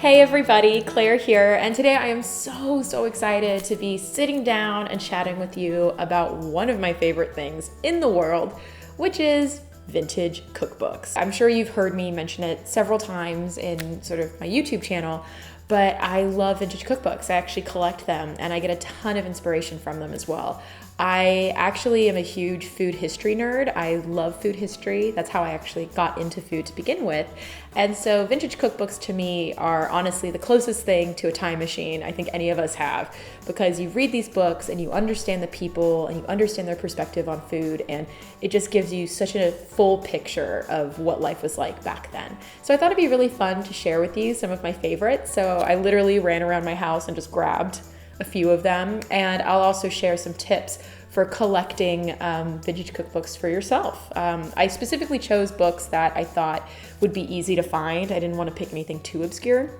Hey everybody, Claire here, and today I am so excited to be sitting down and chatting with you about one of my favorite things in the world, which is vintage cookbooks. I'm sure you've heard me mention it several times in sort of my YouTube channel, but I love vintage cookbooks. I actually collect them and I get a ton of inspiration from them as well. I actually am a huge food history nerd. I love food history. That's how I actually got into food to begin with. And so vintage cookbooks to me are honestly the closest thing to a time machine I think any of us have, because you read these books and you understand the people and you understand their perspective on food, and it just gives you such a full picture of what life was like back then. So I thought it'd be really fun to share with you some of my favorites. So I literally ran around my house and just grabbed a few of them, and I'll also share some tips for collecting vintage cookbooks for yourself. I specifically chose books that I thought would be easy to find. I didn't want to pick anything too obscure.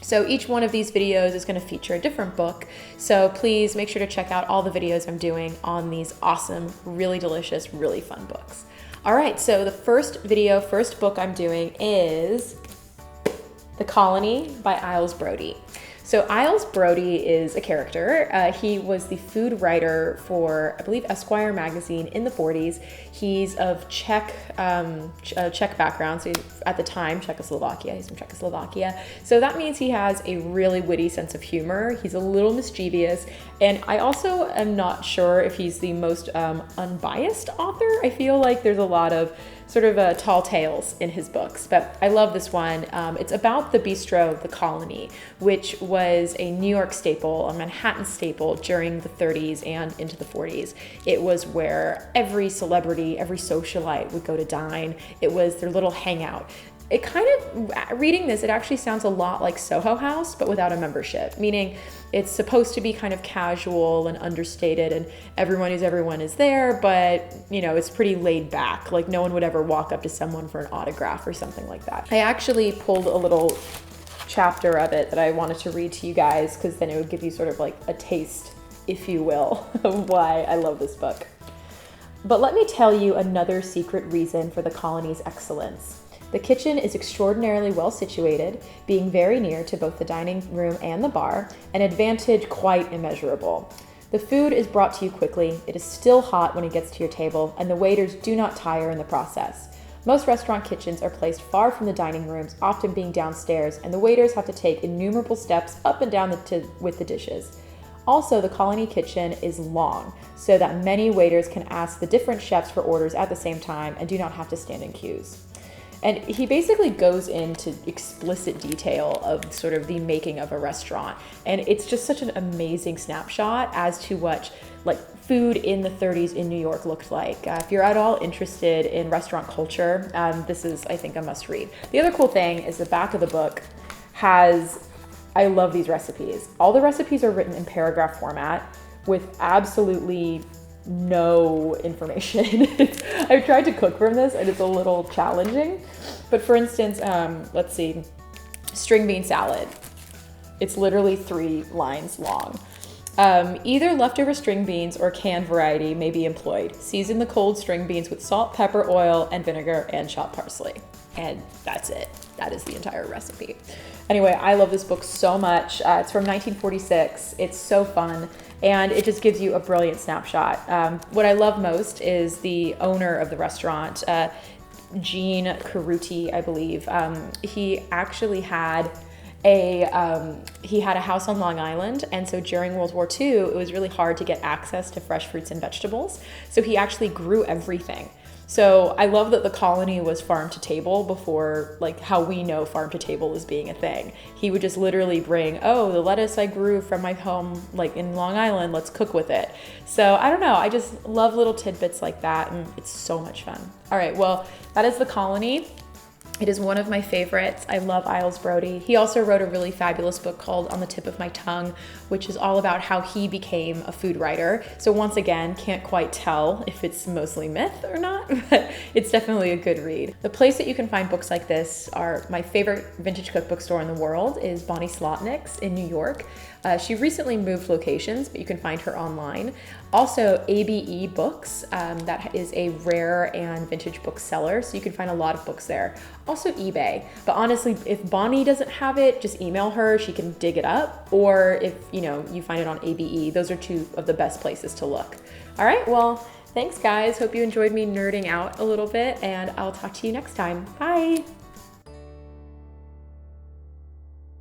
So each one of these videos is going to feature a different book. So please make sure to check out all the videos I'm doing on these awesome, really delicious, really fun books. All right, so the first book I'm doing is The Colony by Isles Brody. So Isles Brody is a character. He was the food writer for, I believe, Esquire magazine in the 40s. He's of Czech background, so he's, at the time, Czechoslovakia. He's from Czechoslovakia. So that means he has a really witty sense of humor. He's a little mischievous. And I also am not sure if he's the most unbiased author. I feel like there's a lot of sort of tall tales in his books, but I love this one. It's about the bistro, The Colony, which was a New York staple, a Manhattan staple during the 30s and into the 40s. It was where every celebrity, every socialite would go to dine. It was their little hangout. It kind of, reading this, it actually sounds a lot like Soho House, but without a membership, meaning it's supposed to be kind of casual and understated and everyone is there, but you know, it's pretty laid back. Like no one would ever walk up to someone for an autograph or something like that. I actually pulled a little chapter of it that I wanted to read to you guys, because then it would give you sort of like a taste, if you will, of why I love this book. But let me tell you another secret reason for The Colony's excellence. The kitchen is extraordinarily well situated, being very near to both the dining room and the bar, an advantage quite immeasurable. The food is brought to you quickly, it is still hot when it gets to your table, and the waiters do not tire in the process. Most restaurant kitchens are placed far from the dining rooms, often being downstairs, and the waiters have to take innumerable steps up and down with the dishes. Also, the Colony kitchen is long, so that many waiters can ask the different chefs for orders at the same time and do not have to stand in queues. And he basically goes into explicit detail of sort of the making of a restaurant. And it's just such an amazing snapshot as to what like food in the 30s in New York looked like. If you're at all interested in restaurant culture, this is, I think, a must read. The other cool thing is the back of the book has, I love these recipes. All the recipes are written in paragraph format with absolutely no information. I've tried to cook from this and it's a little challenging, but for instance, let's see, string bean salad. It's literally 3 lines long. Either leftover string beans or canned variety may be employed. Season the cold string beans with salt, pepper, oil, and vinegar, and chopped parsley. And that's it. That is the entire recipe. Anyway, I love this book so much. It's from 1946. It's so fun, and it just gives you a brilliant snapshot. What I love most is the owner of the restaurant, Gene Caruti, I believe. He actually had a house on Long Island, and so during World War II, it was really hard to get access to fresh fruits and vegetables. So he actually grew everything. So I love that The Colony was farm to table before, like how we know farm to table as being a thing. He would just literally bring, oh, the lettuce I grew from my home, like in Long Island, let's cook with it. So I don't know, I just love little tidbits like that, and it's so much fun. All right, well, that is The Colony. It is one of my favorites. I love Isles Brody. He also wrote a really fabulous book called On the Tip of My Tongue, which is all about how he became a food writer. So once again, can't quite tell if it's mostly myth or not, but it's definitely a good read. The place that you can find books like this are my favorite vintage cookbook store in the world is Bonnie Slotnick's in New York. She recently moved locations, but you can find her online. Also, ABE Books, that is a rare and vintage book seller, so you can find a lot of books there. Also eBay, but honestly, if Bonnie doesn't have it, just email her, she can dig it up. Or if you find it on ABE, those are two of the best places to look. All right, well, thanks guys. Hope you enjoyed me nerding out a little bit, and I'll talk to you next time. Bye.